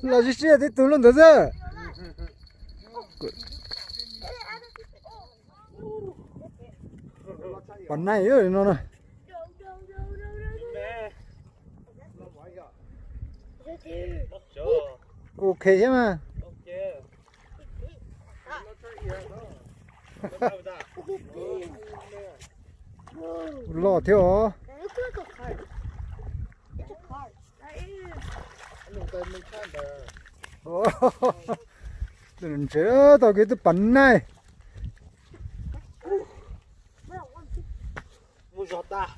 là gì xí thì tụi nó được chứ còn này ơi nó này ok chứ mà lo theo đừng chơi tao cái tụi bắn này mua giọt ta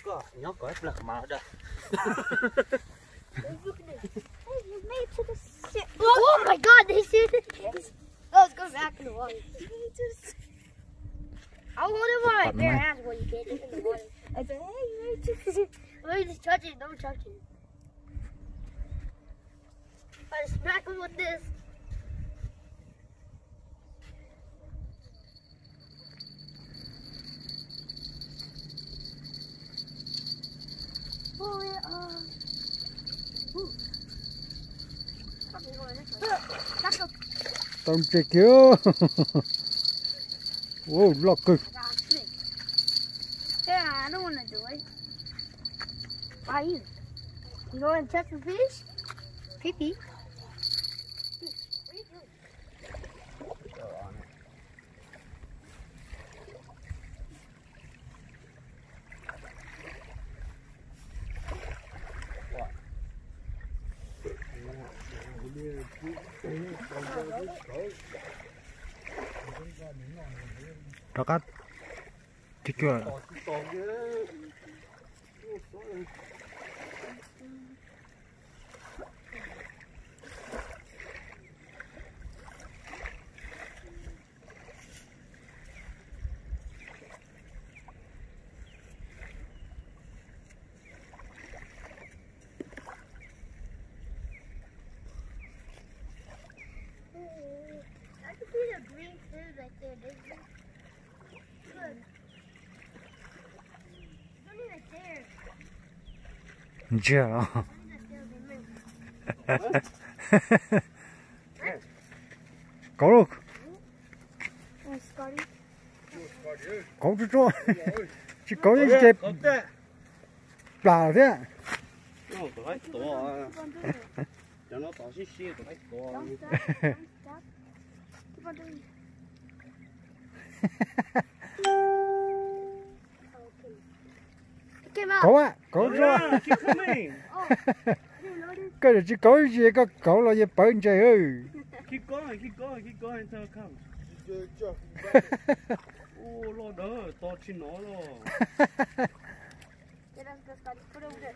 có nhóc có ép lực mà đây Oh my God! They see it. Let's go back in the water. I'll hold it with my bare hands when you get it in the water. I said, hey, you made it. Let me just touch it. Don't touch it. I just smack him with this. Pull it up. Ooh. Back up. tao chơi kia ô lọ cực Hey, I don't want to do it. Why you? You go and touch the fish? Pee-pee. đó cắt thì chưa I can see the green food right there. Good. Money right there. chưa có luôn Scotty. có chứ cho chỉ có những cái bà thế nó tụi ấy to cho nó to xí xí tụi ấy to Don't stop. Don't stop. Keep on doing it. Okay. It came out. có ạ có cho keep coming Oh, I didn't notice. cái này chỉ có gì có cậu là gì bẩn trời ơi keep going until it comes ô lo đỡ to trên nó lo Get us the Scotty. Put it over there.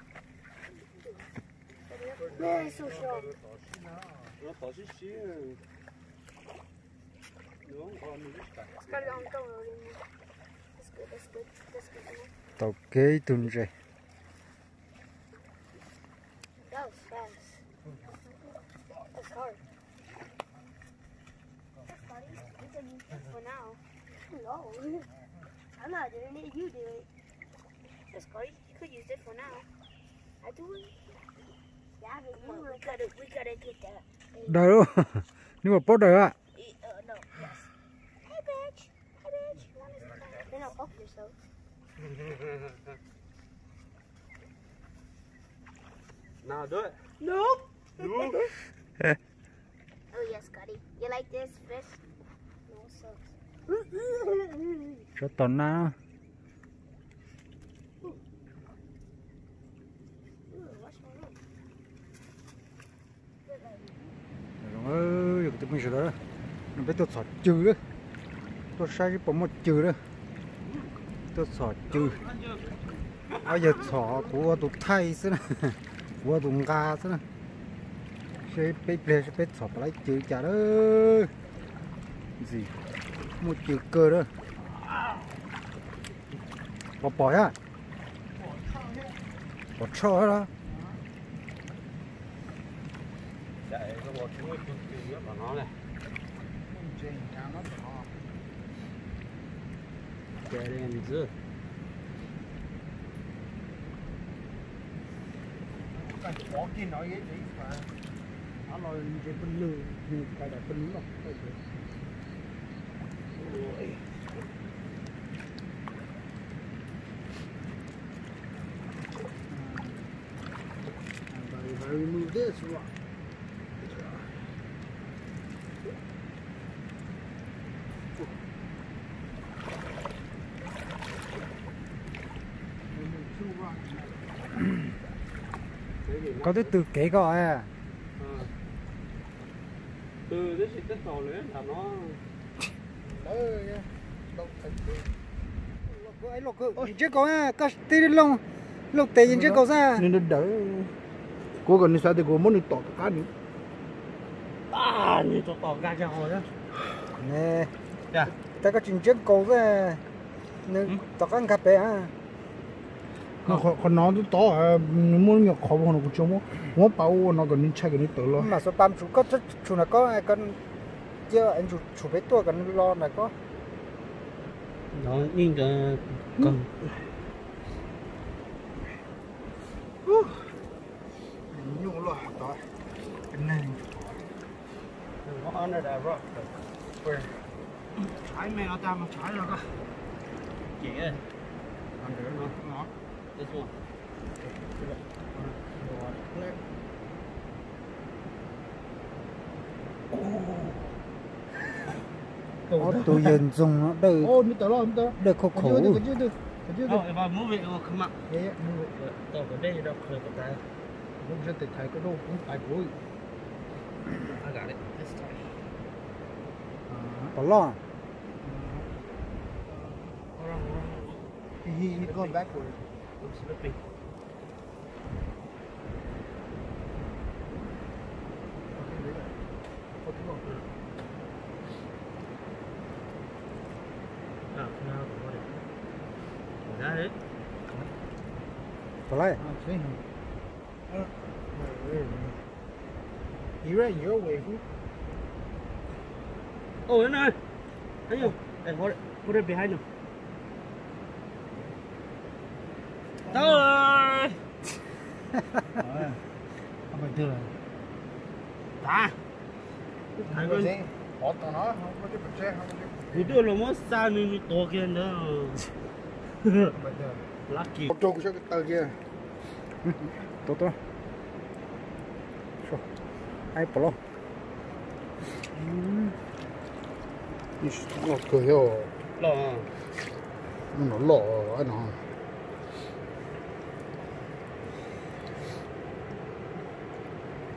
Man, it's so strong. nó to xí xí nó còn mình biết cả Scotty, I'm throwing it in there. That's good. That's good. That's good. tao kế tuần rồi That was fast. That's hard. That's Scotty. You can use this for now. No. I'm not doing it. You do it. That's Scotty. You could use this for now. I do it. Yeah, but we gotta get that. đời luôn nhưng mà bớt đời ạ No. Yes. Hey, bitch. Hey, bitch. You want to then I'll fuck yourself. nào do it Nope. no Oh yes, Scotty. You like this fish? No, it sucks. cho tuần nào ơi tụi mình rồi đó nó biết tôi sọt chữ đó tôi sai cái bóng một chữ đó tôi sọt chữ bây giờ sọ của tụi Thái xí nè của tụi Nga xí nè sẽ biết sọt lấy chữ chả đó gì một chữ cơ đó bỏ á bỏ cho đó chạy nó bỏ chúng cực kỳ của nó này chạy lên dưới bỏ kia nói vậy đi mà nó là cái bên lư như cái đại bên lư I remove this rock. có thứ từ kế gọi à Từ cái xịt tàu nữa là nó ấy lộc chứ có à có tí lông lộc tê chứ có ra nên nó đỡ cố còn sao thì cố muốn tọt cá nữa như tọt cá cho họ đó nè dạ ta có chuyện trước cầu ra nên tao ăn cà phê à còn nó to muốn nhập khẩu nó cũng chung muốn bảo nó còn nên chạy cái này tự lo mà số bám chủ có chủ là có ai con chưa anh chủ bé tôi còn lo là có nó nhìn cái con nhung lo đó cái này nó ăn là rock trái mẹ nó ta mà trái rồi cơ chị ơi ăn được nó ngọt this one tôi dần dùng nó đời ô mi tớ lo mi tớ đời khổ khổ oh if I move it it will come up yeah move it tao có đây đâu khơi cái tay không sẽ tự thấy cái đồ cũng phải bối I got it this time có lo he going backward I'm slipping Got it. có lại You ready? You're away. Oh, no. Hey, you. Hey, put it behind him. Đâu không phải chưa ta không có gì họ tao nó không có cái bật xe không có cái đưa là mất sao nên to kia nữa cái lucky trâu cái tờ kia tốt tốt ai bỏ nó cười hiểu lo nó lọ anh nó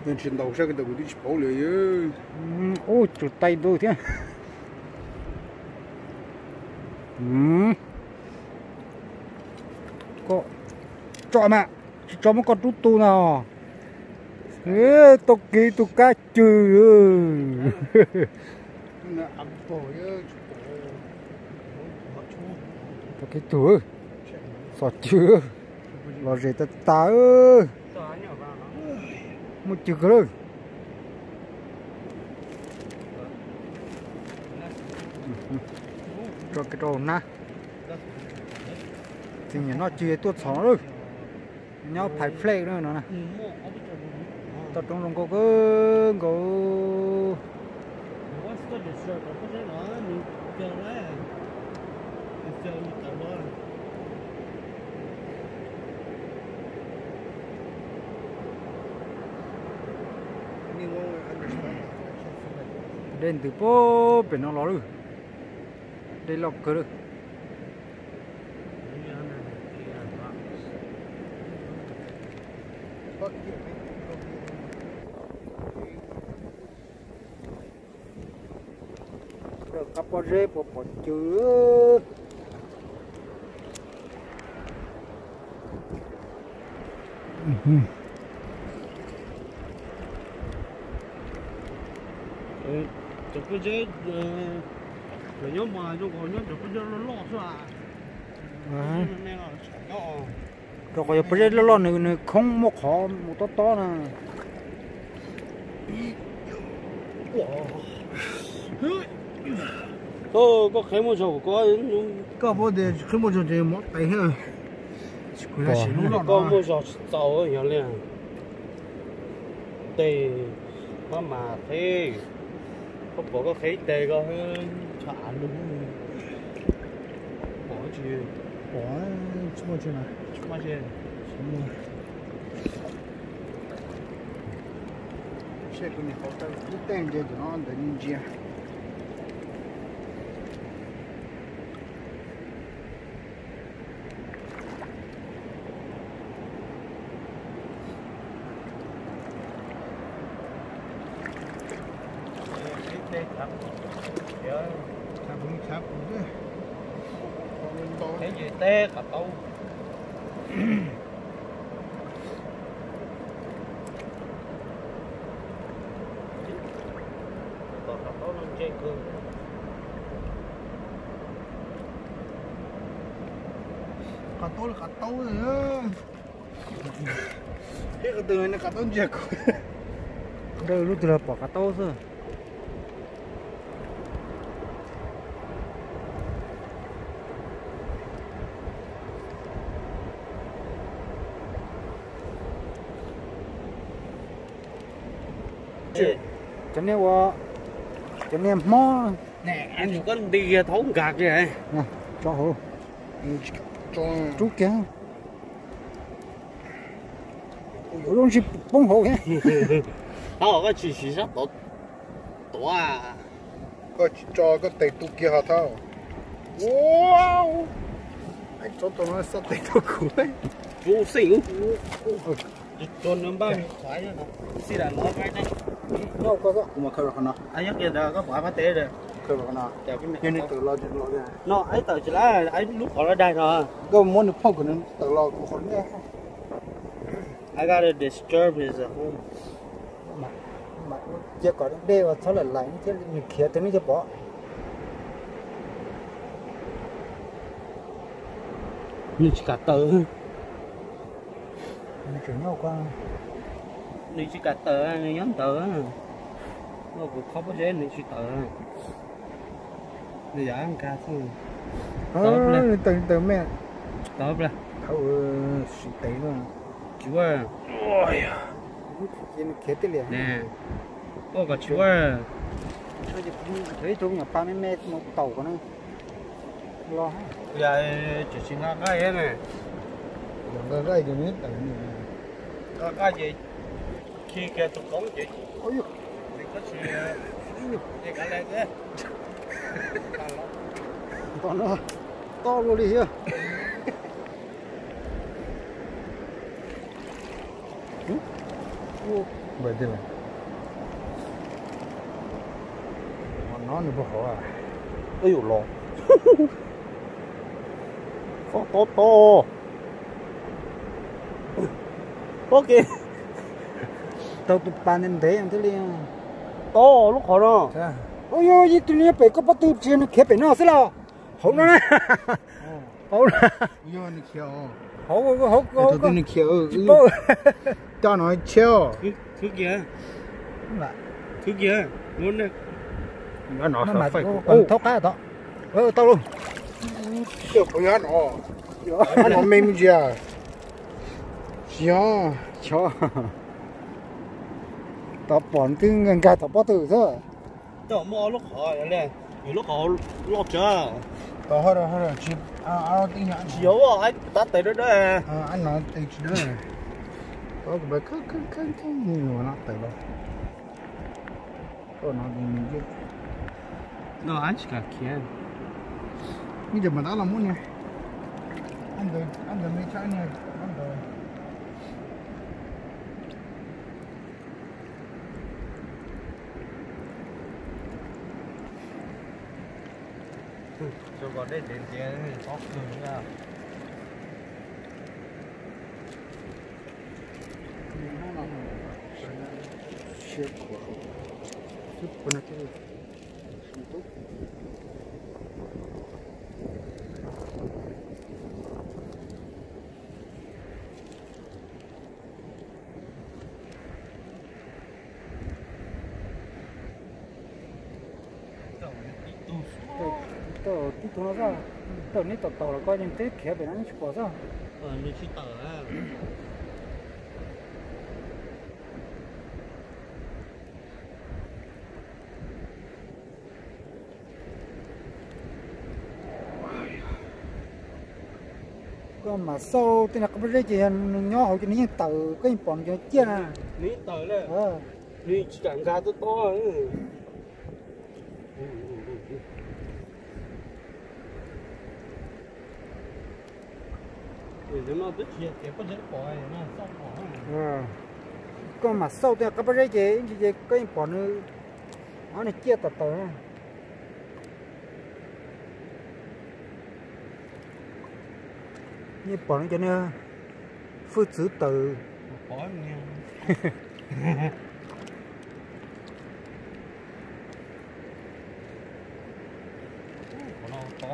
nên trên đầu sao cái đầu đi bảo lười ôi chuột tay đôi thế có cho một con rút tu nào ê tôi kỹ tôi cá chừ nó ăn bồi tôi cái tuổi sọt chưa lo gì ta ta ơi một chữ rồi cho cái đồ na thì nó chia tuột sóng rồi nhau phải play nữa nó nè tập trung trong cô đến từ phố bên nó rồi đây lọc cơ rồi cặp bò rê bỏ chứa chụp cái dễ rồi nhóm mà cho còn nhóm chụp cái dễ nó lọt ra rồi có bây giờ lo này không một khó một to to nè có cái một chỗ có vô để cái một chỗ thì mất tay hết có một chỗ tàu ở nhà liền tê mà thế không có khí tê có chả luôn bỏ chứ bỏ chung mà chuyện này mà chứ xe của này họ ta cứ tên cho nó để nhìn chia cũng khác cũng cái gì té cả tàu còn cả tàu luôn trên cơ cả tố rồi á cái từ này nó cả tố giặc đây lúc từ là bỏ cá tô thôi cho nên mò nè anh có đi thấu gạt vậy nè cho hồ cho chú kia luôn chỉ bông hồ nhé tao có chỉ sắp tổ à có cho cái tay tu kia hả thao wow anh cho tụi nó sao tay tu cũ ấy chú xỉu cho nó bao nhiêu khoái nữa xí là nó cái này nó có mà khơi vào nó anh nhắc kia đó có quả phát tế rồi khơi vào nó chào cái nhưng tự lo ra nó ấy tờ chỉ là ấy lúc họ ở đây rồi cái muốn được phong của nó tự lo của con nhé I gotta disturb his home mà chỉ có đây và sau là lại thế mình kia thế này cho bỏ như chỉ cả tờ mình chuyển nhau qua như chỉ cả tờ như nhóm tờ nó cũng không có dễ như chỉ tờ bây giờ ăn cà thôi từ mẹ tớ ra thâu sĩ tế luôn chú à ôi trên kia tới liền nè có cả chú à thấy chỗ nhà ba mẹ một tàu của nó lo bây giờ chỉ xin cái ấy này đừng có gây cho nít cái gì khi kia tụi con chị ôi thì có gì cả lên thế còn nó to luôn đi here vậy thế này nó nữa bỏ à ôi dồi lò to to ok tàu tụt pan lên thế em thấy liền to lúc họ đó ôi ôi gì tụi nó phải có bắt tụt trên nó khép phải nó xí nào hậu nó này hậu vô này khéo hậu tụi này khéo cho nó chiều thứ kia thứ kia muốn đây nó mà còn thóc cá đó tao luôn chiều phải ăn nó mềm gì à chiều cho tao bọn cái ngân gà tao bắt từ thôi tao mua lúc họ này lúc họ lót chưa tao hỏi rồi chị tiếng nhạn chiếu anh tắt tới đó đấy anh nói tiếng chị đấy tao cũng phải cứ nhiều nó tới đó tao nói tiếng gì nó anh chỉ cả kia bây giờ mà đã làm muốn nha anh đừng mấy trái này anh đừng cho con đây đến kia có cường ra shit của super natural tao tí tụi nó ra tao ní tao là coi những tết kia bên anh chụp ra như chỉ tờ á có mà sâu thì là có cái gì nhỏ họ cái này tờ cái bọn cái chia nè ní tờ lên ờ ní chẳng ra tôi to ấy nó biết gì thì có dễ bỏ nó xong bỏ có mà sâu thì có cái gì cái bọn nó này chia tờ tờ như bọn cho nên phước chữ từ bỏ nha nó to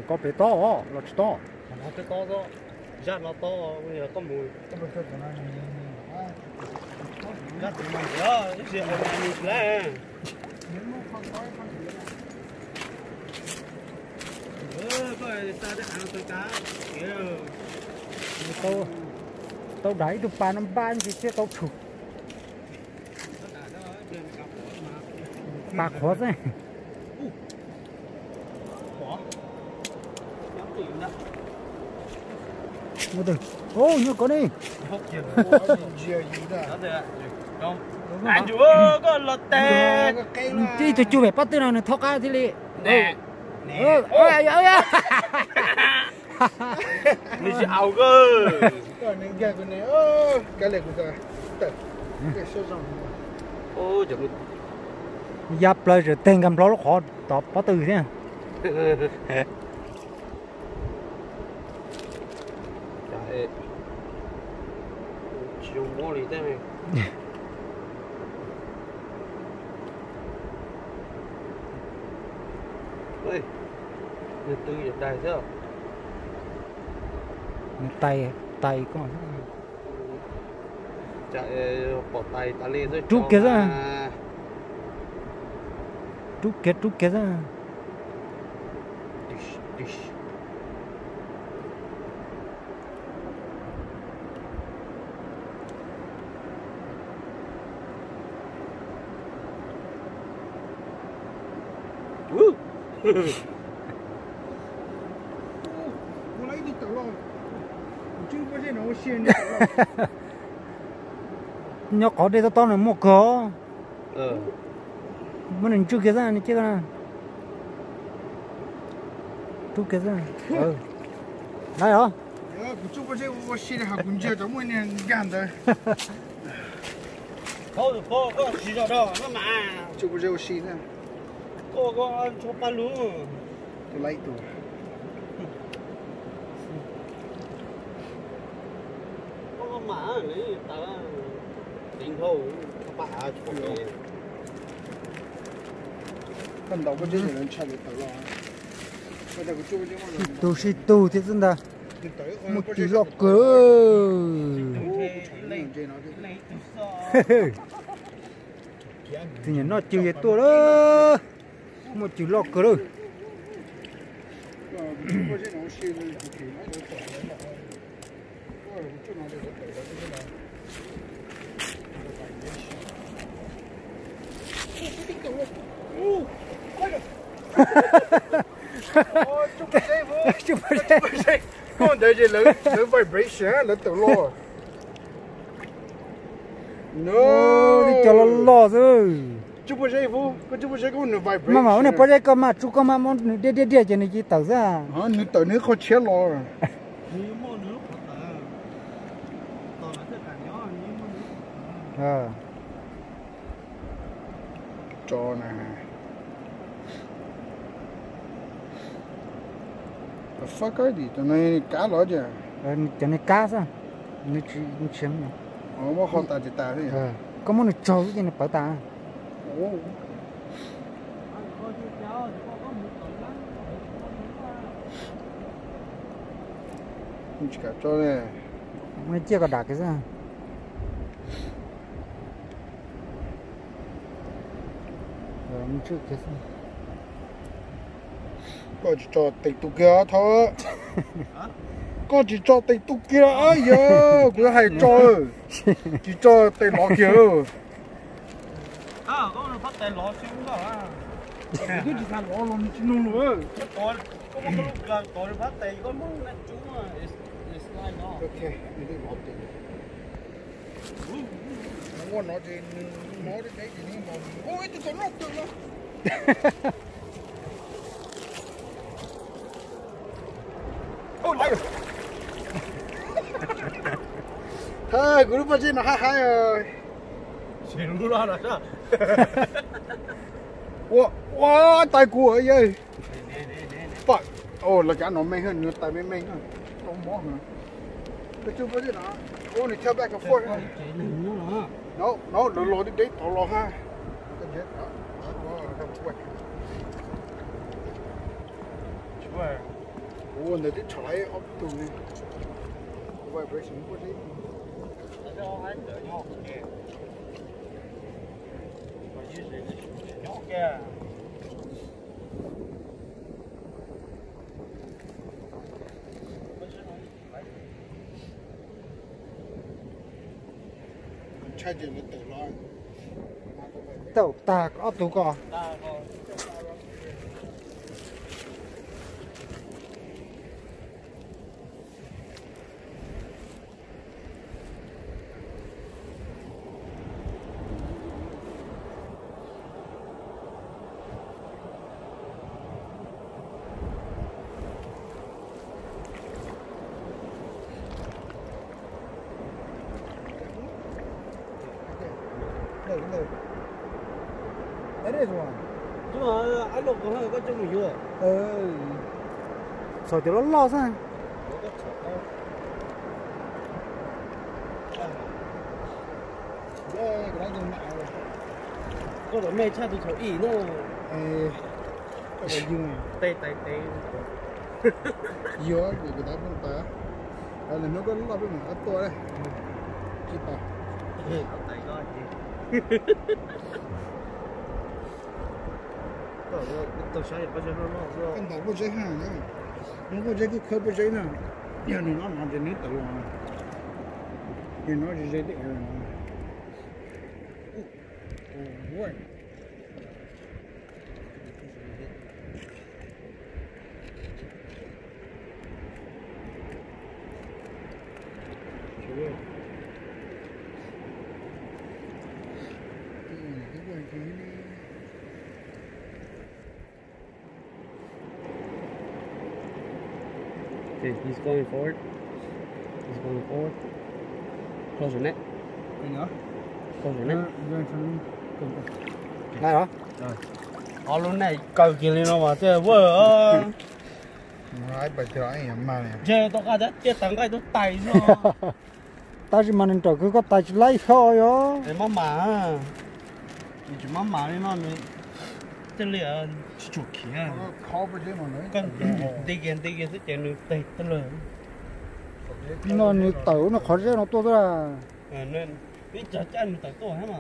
có bé to là to nó cái to đó rát nó to bây giờ có mùi rát thì mình đó gì ở nhà mình lên có ta để ăn tôi cá kiểu tao đẩy được 3 năm 3 thì sẽ tao chụp bạc khó thế mua từ ô như có đi anh chú có lọt tè đi tôi chưa phải bắt từ nào nó thóc á thì li nè ơi ơi mình sẽ ao cơ cái này cái này cái này của ta cái số rồng ô chừng dập lại rồi tên cầm nó khó tọt bắt từ thế trời chiều mua đi thế này ơi người tư giờ đây sao tay có chạy bỏ tay ta lên rồi trúc kia ra trúc kia ra我来你等了，就不是那我先你等了。 nó có đây to này mua có ờ muốn mình chưa kia ra này chứ nào chú kia ra đây hả就不是我心里还不觉得我呢干的， có gì đâu đâu nó mà 就不是我心的， có cho ba luôn 就来一朵。 có mà lấy ta tiền thôi bà cho mẹ 看到过这些人吃的等了，我这个就这么。 都是都thế真的 một một tí lọ cỡ thì nhìn nó chịu tôi đó một tí lọ cỡ rồi chụp cái con đây chỉ lớn vibration lớn tự lo no đi cho nó lo rồi chụp cái gì vô có chụp cái con vibration mà này bây giờ có mà chú có mà món đĩa cho này chỉ tao ra hả nữ tự nữ khó chết lo cho nè the fuck are these? Tụi này cá lỏ chứ? Cho nên cá sao? Nó chém nè. Mà họ ta chỉ ta thôi. Có món nó trâu cái này bảo ta. Mình chỉ cả cho này. Nó chia cả đạc cái sao? Mình chưa cái sao? Có chỉ cho tiền tụ kia thôi. Có chỉ cho tiền tụ kia ấy giờ, cứ hay cho. Chỉ cho tiền lọ kia. có nó phát tiền lọ xuống đó à. cái gì sao lo luôn chứ nung nữa Tôi có một lúc gần tôi phát tiền có muốn là chú mà it's like đó. ok đi bỏ tiền nó ngon nó thì nói đến đấy thì nó mòn ôi tôi lóc tôi lóc ôi lại rồi hai group ở trên là hai rồi Xin luôn đó đó. wow wow tay của ấy ơi fuck ô là cả nó mềm hơn nữa tay mềm hơn không mỏ nữa cái chú có gì đó ô này theo back and forth nó lò đi đấy tao lò ha cái gì đó Chú ơi. ô này đi chạy up to vibration của gì Cho anh đỡ nhau kìa. Còn dưới này nó nhỏ kìa. chạy gì nó tự lo tàu ta có tụ cò Ta thôi. đây đấy rồi Nhưng mà anh lục có hơi có chung mình vô. rồi thì nó lo sao đây cái này mẹ rồi Có thể mê cha tôi thổi ý nó. cái gì mà Tê. dừa thì cái đó cũng ta là nó có lúc bên mình to đấy chỉ ta Tay coi chị. Tôi sẽ có cho nó rồi. cái đó có dễ hàng nữa nó có dễ cái khớp có dễ nè giờ nó làm cho nít tự luôn thì nó chỉ dễ được rồi ôi Okay, he's going forward. He's going forward. Close your neck. cái nữa Close your neck. đây đó Ở luôn này cầu kia lên nó mà chơi vợ. ai bài chơi ai mà này Chơi tôi cả chơi tăng cái tôi tay rồi. ta chỉ mà nên trò cứ có ta chỉ lấy thôi đó Để mà. Chỉ mà đi nó nữa. Chơi liền chuột kia. khó với dễ mà nói Con đi kia sẽ chơi được tay tới lời. nó như tàu nó khó dễ nó to ra Nên biết cho chân tới tôi hả mà.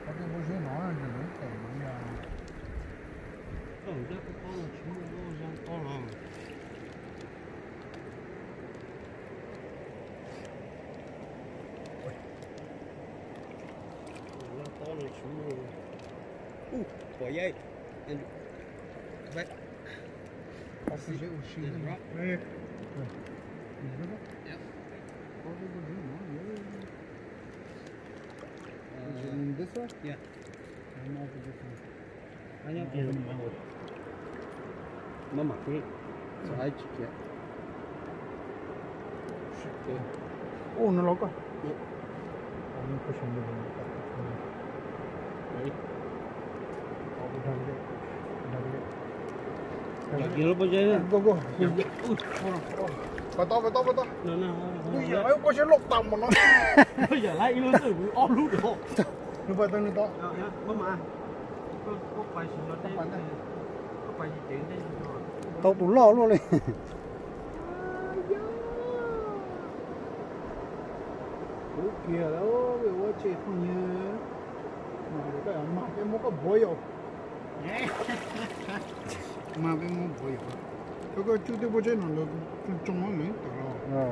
có cái bố dễ nói là nó tẩy nó là Không biết cái con là chúng nó ra con à. Con là chúng nó. Quả dây. Vậy. có cái dễ uống xíu nữa Right. Yep. Có cái bố dễ nói nữa this one? Yeah. I'm not this one. Anh em kia mà mặc đi. Sao ai chịu vậy? ô nó lóc quá Gì nó bao giờ Go go. Vào to. nó Bây giờ ấy có sẽ lột tầm mà nó. bây giờ lại nó tự ôm luôn được không? Nó vào to. Bấm mà có phải xin nó đây có phải gì chuyện đây tàu tủ lo luôn đi Ủa kìa đó, bây giờ chị không nhớ. Mà cái mà cái mua có bồi rồi. Mà cái mua bồi rồi. Cái chú tiêu bồi chơi nó là trong nó nữa tự lo.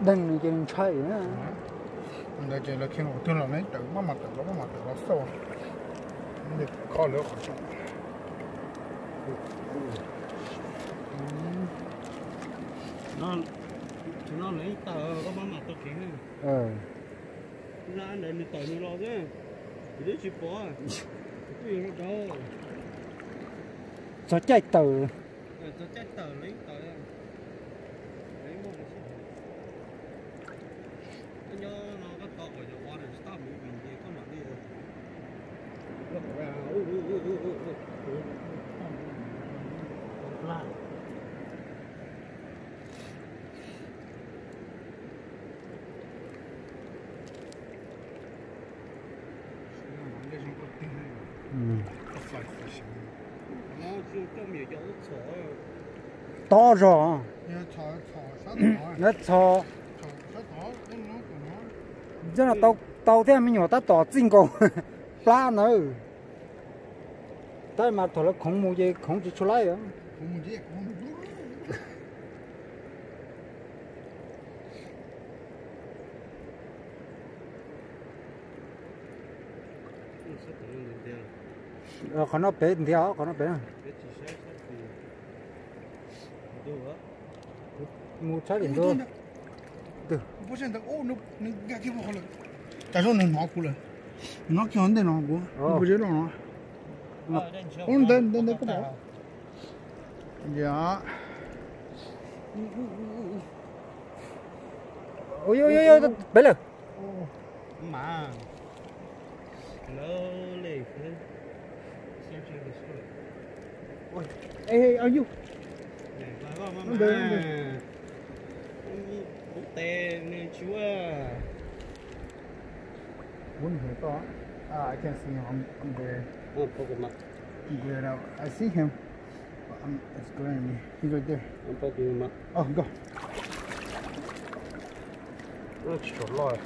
đừng chỉ chạy nữa Đây chơi là khi nào tôi là lấy tự mà tự lo sâu. Để khó nữa. nó lấy tờ có má mặt tôi kiến ra để đi tờ như lo chứ để chụp bỏ cái gì nó đâu cho chạy từ tôi chắc tờ lấy tờ lấy một cái gì nhớ nó có tờ của nhà water stop mình thì có mặt đi rồi nó chưa trong nhiều chỗ to rồi nó to rất là tàu thế mình nhỏ ta tỏ chính cầu pla nữa tại mà thôi là không mua gì không chỉ出来啊còn nó bé theo còn nó bé mua trái biển thôi được不是的哦，那干挺好了，但是能拿过来，拿钱得拿过，不知道啊。等个包。呀。ôi ôi ôi bé rồi mà lâu lì xem chuyện lịch sử ôi ê are you này có mà bút tên nên chúa muốn hiểu to I can see him I'm there Pokemon good out I see him but it's going he's right there Pokemon oh go nó trốn lòi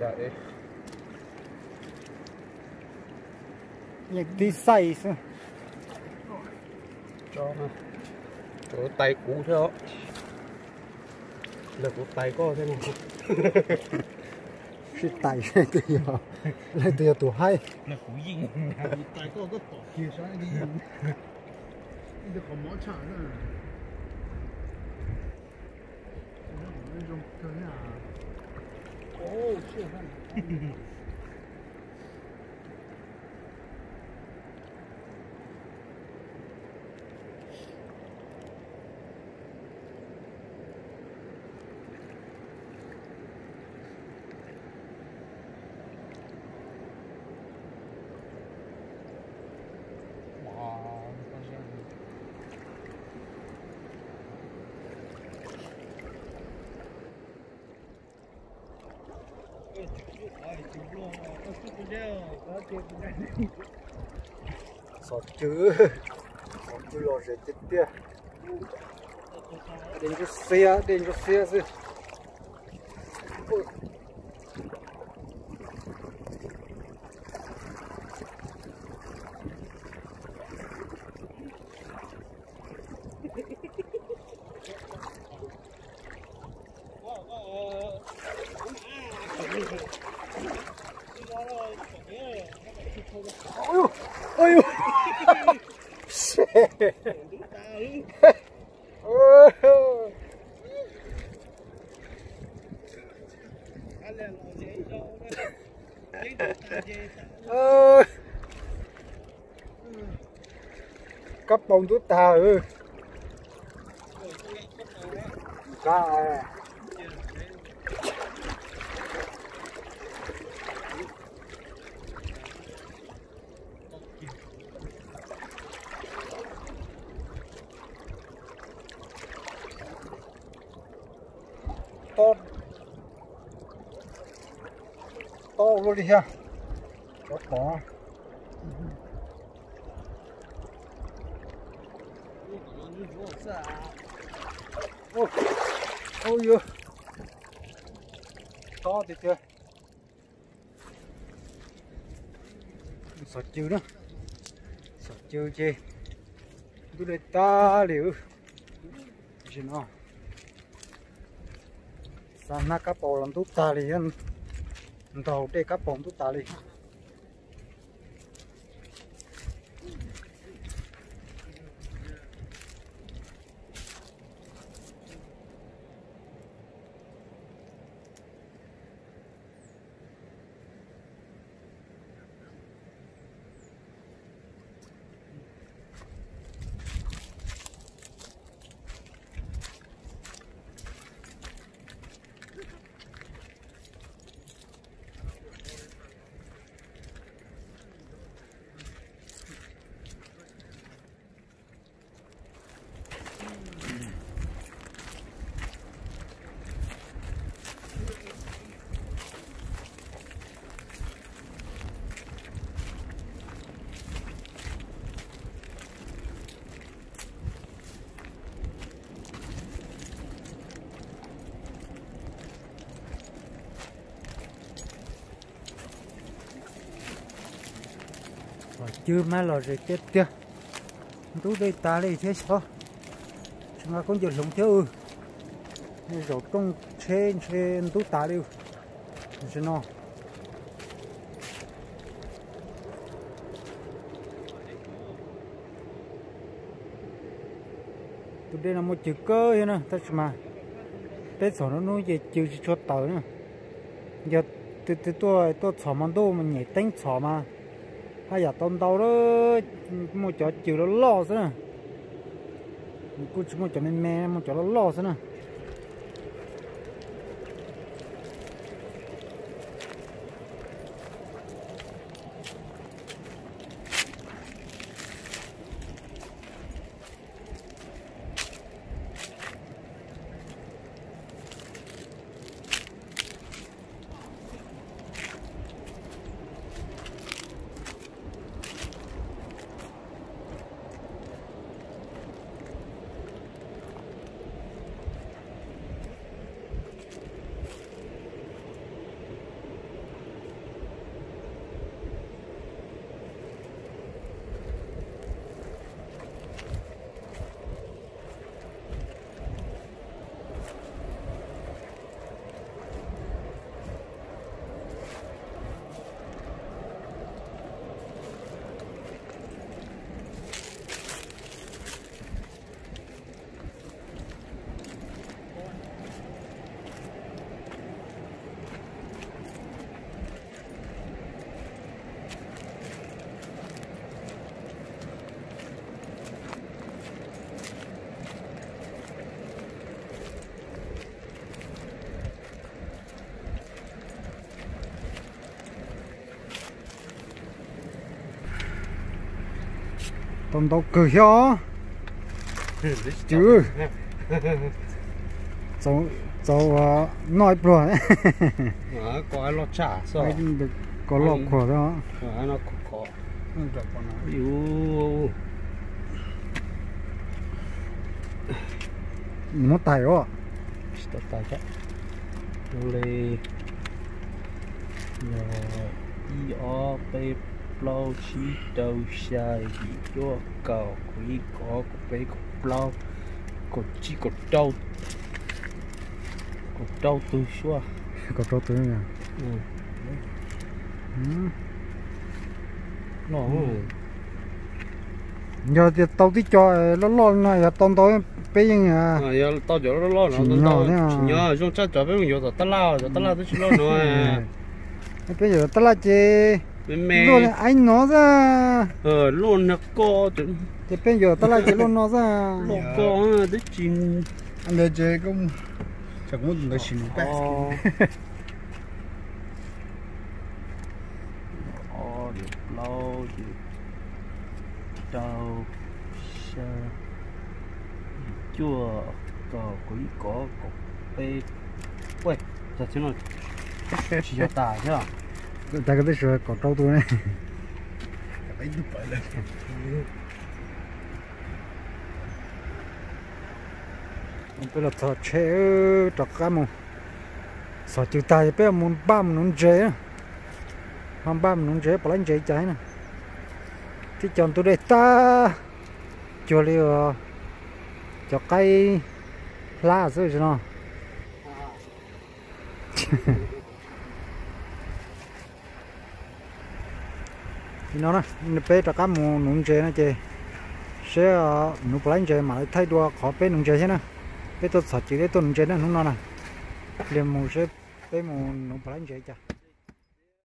chạy những tí say cho chỗ tay cũ theo là của tay có thế nào cái tay cái gì hả lại từ tuổi hay là cũ gì tay có bỏ kia sáng đi đi có món chả nữa那种可能啊，哦，是看。sọt chứ lo sẽ chết tiệt đến cho xe gì ôi ôi cấp bông tút ta cá to luôn đi ha có ôi ôi to thì chưa sọt chữ đó sọt chữ chi tôi để ta liệu gì nó sana cá bò làm tốt ta liền tàu để cá bò tốt ta liền chưa mà lo rồi chết kia tú đây ta đây thế sao chúng ta cũng chưa sống theo rồi trong trên tú ta đi xem nó tụi đây là một chữ cơ thế nè tất mà tết sổ nó nuôi về chữ cho tàu nữa giờ tôi xỏ món đồ mình nhảy đánh xỏ mà hay là tôm tàu đó một chỗ chữ nó lo thế nè cũng chỉ một chỗ mè một chỗ nó lo thế nè tôm tàu cười cho chứ cháu nói bừa đấy có ai lo trả sao có lọc của đó ai nó có được con nào yêu một tài đó stop tài chắc lên y o p plau chi đầu sai gì cho cầu quý có bé có plau có chi có trâu tôi xua có trâu tươi nè nó giờ thì tàu tí cho nó lo này tôm tàu bây giờ giờ tao chỗ nó lo nó tao nhớ trong chắc chỗ bây giờ tao lao tôi chỉ lo nữa bây giờ tao là chị luôn anh nó ra luôn nó co thì bây giờ tao là chị luôn nó ra luôn co đấy chim anh đây chơi cũng chẳng muốn người xin best được lâu được đâu sa chua có quý có bê quay giờ chứ nó chỉ cho tả chứ à ta có thể sửa có trâu tươi này phải giúp vậy lên bây giờ thợ chế trọc cá mù sợ chịu tay bây giờ muốn băm nó chế không băm nó chế bỏ lên chế cháy nè thì chọn tôi đây ta cho liều cho cây lá rồi chứ nó nó nè bây giờ cá mù nó chế nó chế sẽ nó bỏ lên chế mà thay đua khó bây nó chế thế nè bây tôi sợ chỉ để tôi nó chế nó không nó nè liền mù sẽ bây mù nó bỏ lên chế chả